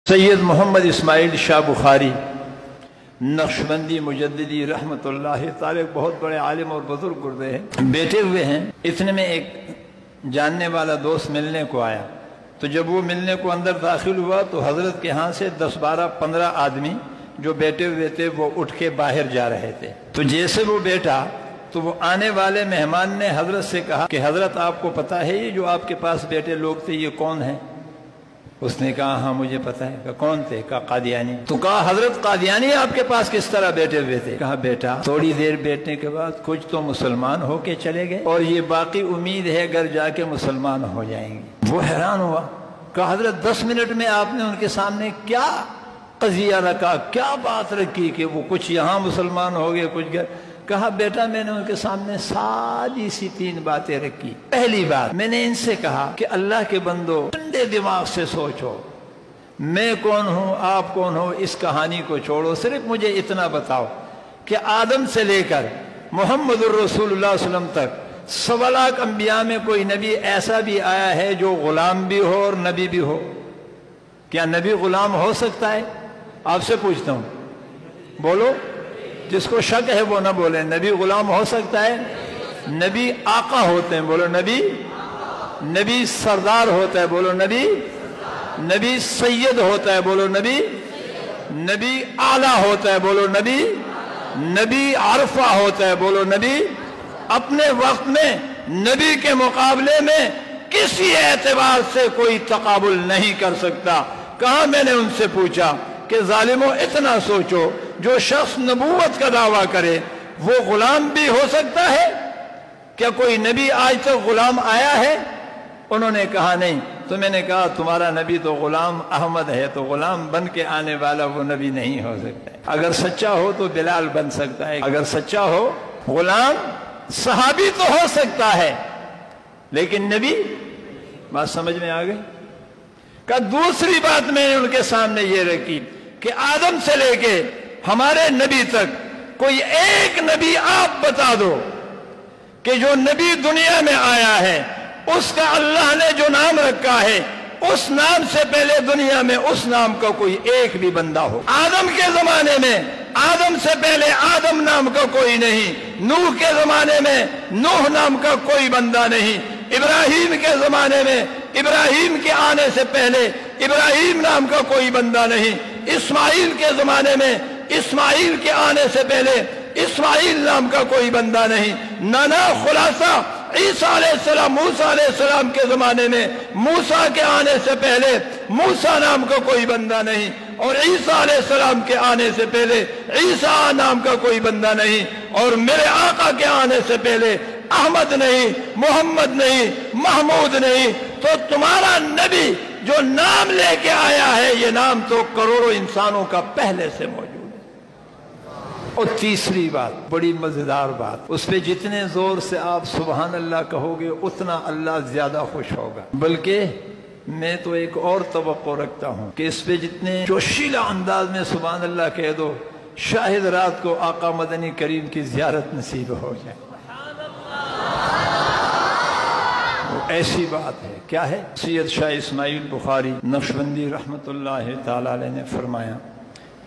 सैयद मोहम्मद इस्माइल शाह बुखारी नक्शबंदी मुजद्दिदी रहमतुल्लाह ताला बहुत बड़े आलिम और बुजुर्ग गुर्दे हैं, बैठे हुए हैं। इतने में एक जानने वाला दोस्त मिलने को आया, तो जब वो मिलने को अंदर दाखिल हुआ तो हजरत के यहाँ से 10, 12, 15 आदमी जो बैठे हुए थे वो उठ के बाहर जा रहे थे। तो जैसे वो बैठा तो वो आने वाले मेहमान ने हजरत से कहा कि हजरत आपको पता है ये जो आपके पास बैठे लोग थे ये कौन है? उसने कहा हाँ मुझे पता है। कहा कौन थे? कहा कादियानी। तो कहा हजरत कादियानी आपके पास किस तरह बैठे हुए थे? कहा बेटा थोड़ी देर बैठने के बाद कुछ तो मुसलमान होके चले गए और ये बाकी उम्मीद है घर जाके मुसलमान हो जाएंगे। वो हैरान हुआ। कहा हजरत 10 मिनट में आपने उनके सामने क्या कजिया रखा, क्या बात रखी कि वो कुछ यहाँ मुसलमान हो गए कुछ घर? कहा बेटा मैंने उनके सामने सारी सी 3 बातें रखी। पहली बात मैंने इनसे कहा कि अल्लाह के बंदो ठंडे दिमाग से सोचो, मैं कौन हूँ आप कौन हो, इस कहानी को छोड़ो, सिर्फ मुझे इतना बताओ कि आदम से लेकर मोहम्मदुर रसूलुल्लाह सल्लल्लाहु अलैहि वसल्लम तक 1.25 लाख अंबिया में कोई नबी ऐसा भी आया है जो गुलाम भी हो और नबी भी हो? क्या नबी गुलाम हो सकता है? आपसे पूछता हूँ, बोलो। जिसको शक है वो ना बोले। नबी गुलाम हो सकता है? नबी आका होते हैं, बोलो नबी। नबी सरदार होता है, बोलो नबी। नबी सैयद होता है, बोलो नबी। नबी आला होता है, बोलो नबी। नबी आरफा होता है, बोलो नबी। अपने वक्त में नबी के मुकाबले में किसी एतबार से कोई तकाबुल नहीं कर सकता। कहा मैंने उनसे पूछा कि जालिमों इतना सोचो, जो शख्स नबूवत का दावा करे वो गुलाम भी हो सकता है? क्या कोई नबी आज तक गुलाम आया है? उन्होंने कहा नहीं। तो मैंने कहा तुम्हारा नबी तो गुलाम अहमद है, तो गुलाम बन के आने वाला वो नबी नहीं हो सकता। अगर सच्चा हो तो बिलाल बन सकता है, अगर सच्चा हो गुलाम सहाबी तो हो सकता है, लेकिन नबी। बात समझ में आ गई? का दूसरी बात मैंने उनके सामने ये रखी कि आदम से लेके हमारे नबी तक कोई एक नबी आप बता दो कि जो नबी दुनिया में आया है उसका अल्लाह ने जो नाम रखा है उस नाम से पहले दुनिया में उस नाम का कोई एक भी बंदा हो। आदम के जमाने में आदम से पहले आदम नाम का कोई नहीं, नूह के जमाने में नूह नाम का कोई बंदा नहीं, इब्राहिम के जमाने में इब्राहिम के आने से पहले इब्राहिम नाम का कोई बंदा नहीं, इस्माइल के जमाने में इस्माइल के आने से पहले इस्माइल नाम का कोई बंदा नहीं। नाना खुलासा ईसा अलैहिस्सलाम मूसा अलैहिस्सलाम के जमाने में मूसा के आने से पहले मूसा नाम का कोई बंदा नहीं, और ईसा अलैहिस्सलाम के आने से पहले ईसा नाम का कोई बंदा नहीं, और मेरे आका के आने से पहले अहमद नहीं, मोहम्मद नहीं, महमूद नहीं। तो तुम्हारा नबी जो नाम लेके आया है ये नाम तो करोड़ों इंसानों का पहले से मौजूद है। और तीसरी बात बड़ी मजेदार बात, उस पे जितने जोर से आप सुबहान अल्लाह कहोगे उतना अल्लाह ज्यादा खुश होगा। बल्कि मैं तो एक और तवक्को रखता हूं कि इस पे जितने जोशीला अंदाज में सुबहान अल्लाह कह दो, शायद रात को आका मदनी करीम की जियारत नसीब हो जाए। ऐसी बात है। क्या है? सैयद शाह इस्माइल बुखारी नक्शबंदी रहमतुल्लाह ताला अलैह ने फरमाया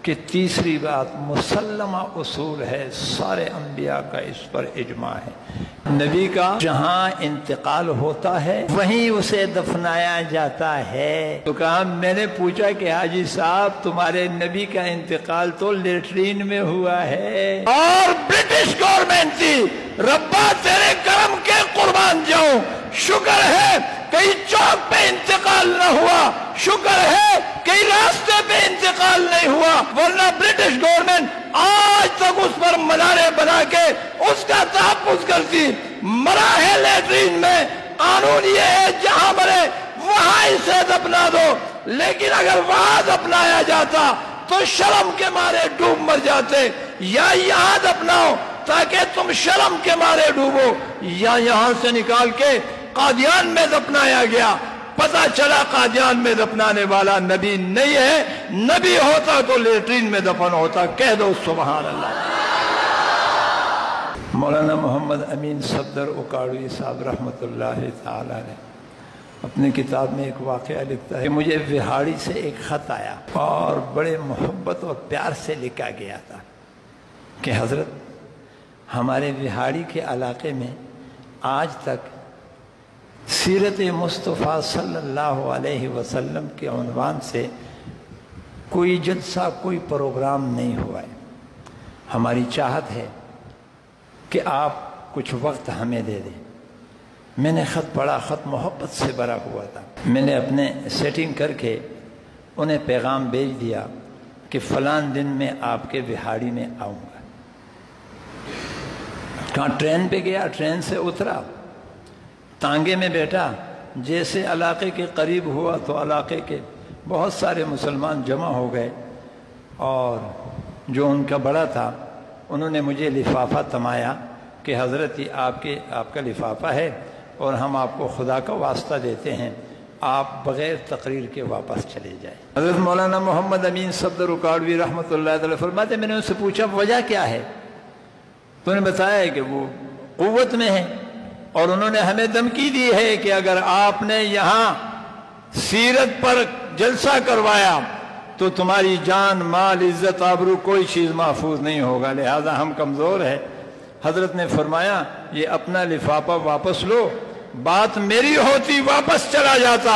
कि तीसरी बात मुसल्लमा उसूल है, सारे अंबिया का इस पर इजमा है, नबी का जहां इंतकाल होता है वहीं उसे दफनाया जाता है। तो कहा मैंने पूछा कि हाजी साहब तुम्हारे नबी का इंतकाल तो लेटरीन में हुआ है, और ब्रिटिश गवर्नमेंट थी, रब्बा तेरे करम के कुर्बान जाऊं, शुक्र है कहीं चौक पे इंतकाल न हुआ, शुक्र है कहीं रास्ते पे इंतकाल नहीं हुआ, वरना ब्रिटिश गवर्नमेंट आज तक उस पर मनारे बना के उसका तहफ्फुज़ करती। मरा है लेटरीन में, कानून ये है जहां मरे वहां इसे दफना दो, लेकिन अगर वहां दफनाया जाता तो शर्म के मारे डूब मर जाते, या यहां दफनाओ ताकि तुम शर्म के मारे डूबो, या यहां से निकाल के कादियान में दफनाया गया, पता चला कादियान में दफनाने वाला नबी नहीं है, नबी होता तो लेटरीन में दफन होता। कह दो सुभान अल्लाह। मौलाना मोहम्मद अमीन सफदर उकाड़वी साहब रहमतुल्लाह ताला अलैह اپنی کتاب میں ایک واقعہ لکھتا ہے کہ مجھے وہاڑی سے ایک خط آیا اور بڑے محبت اور پیار سے لکھا گیا تھا کہ حضرت ہمارے وہاڑی کے علاقے میں آج تک سیرت مصطفیٰ صلی اللہ علیہ وسلم کے عنوان سے کوئی جلسہ کوئی پروگرام نہیں ہوا ہے، ہماری چاہت ہے کہ آپ کچھ وقت ہمیں دے دیں۔ میں نے خط پڑھا، خط محبت سے بھرا ہوا تھا۔ میں نے اپنے سیٹنگ کر کے انہیں پیغام بھیج دیا کہ فلان دن میں آپ کے وہاڑی میں آؤں گا۔ کہاں ٹرین پہ گیا، ٹرین سے اترا، تانگے میں بیٹھا، جیسے علاقے کے قریب ہوا تو علاقے کے بہت سارے مسلمان جمع ہو گئے، اور جو ان کا بڑا تھا انہوں نے مجھے لفافہ تمایا کہ حضرت یہ آپ کا لفافہ ہے اور ہم آپ کو خدا کا واسطہ دیتے ہیں، آپ بغیر تقریر کے واپس چلے جائیں۔ حضرت مولانا محمد امین صفدر اکاڑوی رحمۃ اللہ علیہ فرماتے ہیں میں نے ان سے پوچھا وجہ کیا ہے، تو انہوں نے بتایا کہ وہ قوت میں ہیں اور انہوں نے ہمیں دھمکی دی ہے کہ اگر آپ نے یہاں سیرت پر جلسہ کروایا تو تمہاری جان، مال، عزت، آبرو کوئی چیز محفوظ نہیں ہوگا، لہذا ہم کمزور ہیں۔ حضرت نے فرمایا یہ اپنا لفافہ واپس لو، بات میری ہوتی واپس چلا جاتا،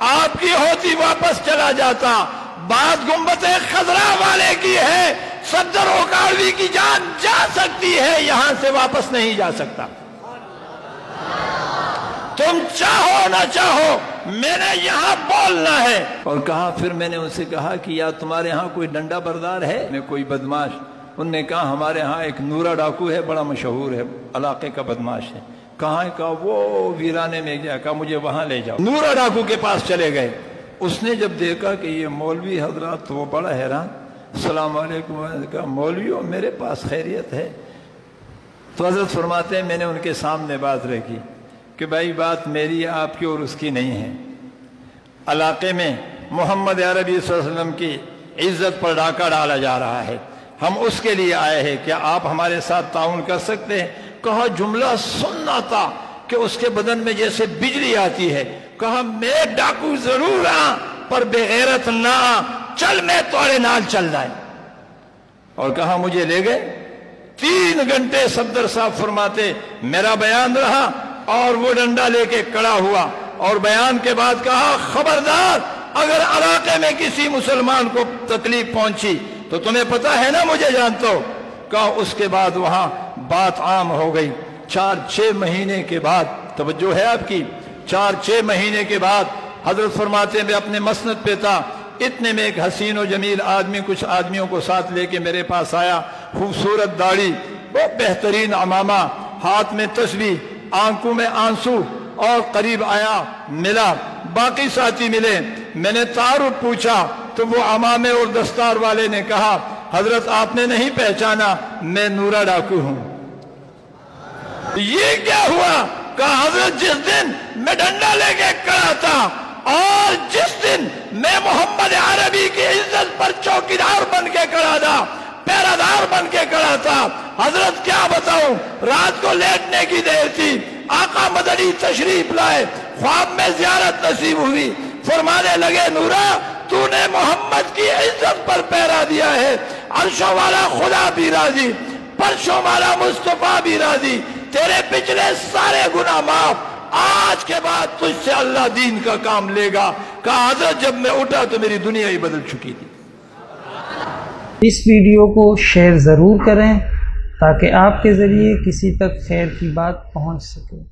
آپ کی ہوتی واپس چلا جاتا، بات گنبد خضرا والے کی ہے، صفدر اکاڑوی کی جان جا سکتی ہے، یہاں سے واپس نہیں جا سکتا۔ تم چاہو نہ چاہو میں نے یہاں بولنا ہے۔ اور کہا، پھر میں نے ان سے کہا کہ یا تمہارے ہاں کوئی ڈنڈا بردار ہے، میں کوئی بدماش؟ انہوں نے کہا ہمارے ہاں ایک نورا ڈاکو ہے، بڑا مشہور ہے، علاقے کا بدماش ہے۔ کہاں ہے؟ کہا وہ ویرانے میں گیا، کہا مجھے وہاں لے جاؤ۔ نورا ڈاکو کے پاس چلے گئے۔ اس نے جب دیکھا کہ یہ مولوی حضرات، تو وہ بڑا حیران، السلام علیکم، کہا مولویوں میرے پاس خیریت ہے؟ تو حضرت فرماتے ہیں میں نے ان کے سامنے بات رکھی کہ بھائی بات میری، آپ کی اور اس کی نہیں ہے، علاقے میں محمد عربی صلی اللہ علیہ وسلم کی عزت پر ڈاکہ ڈالا جا رہا ہے، ہم اس کے لیے آئے ہیں، کیا آپ ہمارے ساتھ تعاون کر سکتے ہیں؟ کہا جملہ سننا تھا کہ اس کے بدن میں جیسے بجلی آتی ہے۔ کہا میں ڈاکو ضرور ہاں پر بے غیرت نہ، چل میں تمہارے نال چل جائے۔ اور کہا مجھے لے گئے۔ 3 گھنٹے صفدر صاحب فرماتے میرا بیان رہا اور وہ ڈنڈا لے کے کھڑا ہوا، اور بیان کے بعد کہا خبردار اگر علاقے میں کسی مسلمان کو تکلیف پہنچی تو تمہیں پتا ہے نا مجھے جانتا ہو۔ کہا اس کے بعد وہاں بات عام ہو گئی۔ 4-6 مہینے کے بعد، توجہ ہے آپ کی، 4-6 مہینے کے بعد حضرت فرماتے میں اپنے مسند پہ تھا، اتنے میں ایک حسین و جمیل آدمی کچھ آدمیوں کو ساتھ لے کے میرے پاس آیا، خوبصورت داڑھی، بہت بہترین عمامہ، ہاتھ میں تسبیح، آنکھوں میں آنسو، اور قریب آیا، ملا، باقی ساتھی ملے، میں نے تعارف پوچھا تو وہ عمامے اور دستار والے نے کہا حضرت آپ نے نہیں پہچانا، میں نورا ڈاکو ہوں۔ یہ کیا ہوا؟ کہا حضرت جس دن میں ڈنڈا لے کے کھڑا تھا اور جس دن میں محمد عربی کی عزت پر چوکیدار بن کے کھڑا تھا، پیرادار بن کے کھڑا تھا، حضرت کیا بتاؤں، رات کو لیٹنے کی دیر تھی، آقا مدنی تشریف لائے، خواب میں زیارت نصیب ہوئی، فرمانے لگے نورا تو نے محمد کی عزت پر پیرا دیا ہے، عرشوں والا خدا بھی راضی، پرشوں والا مصطفیٰ بھی راضی، تیرے پچھلے سارے گناہ معاف، آج کے بعد تجھ سے اللہ دین کا کام لے گا۔ کہا حضرت جب میں اٹھا تو میری دنیا ہی بدل چکی تھی۔ اس ویڈیو کو شیئر ضرور کریں تاکہ آپ کے ذریعے کسی تک خیر کی بات پہنچ سکے۔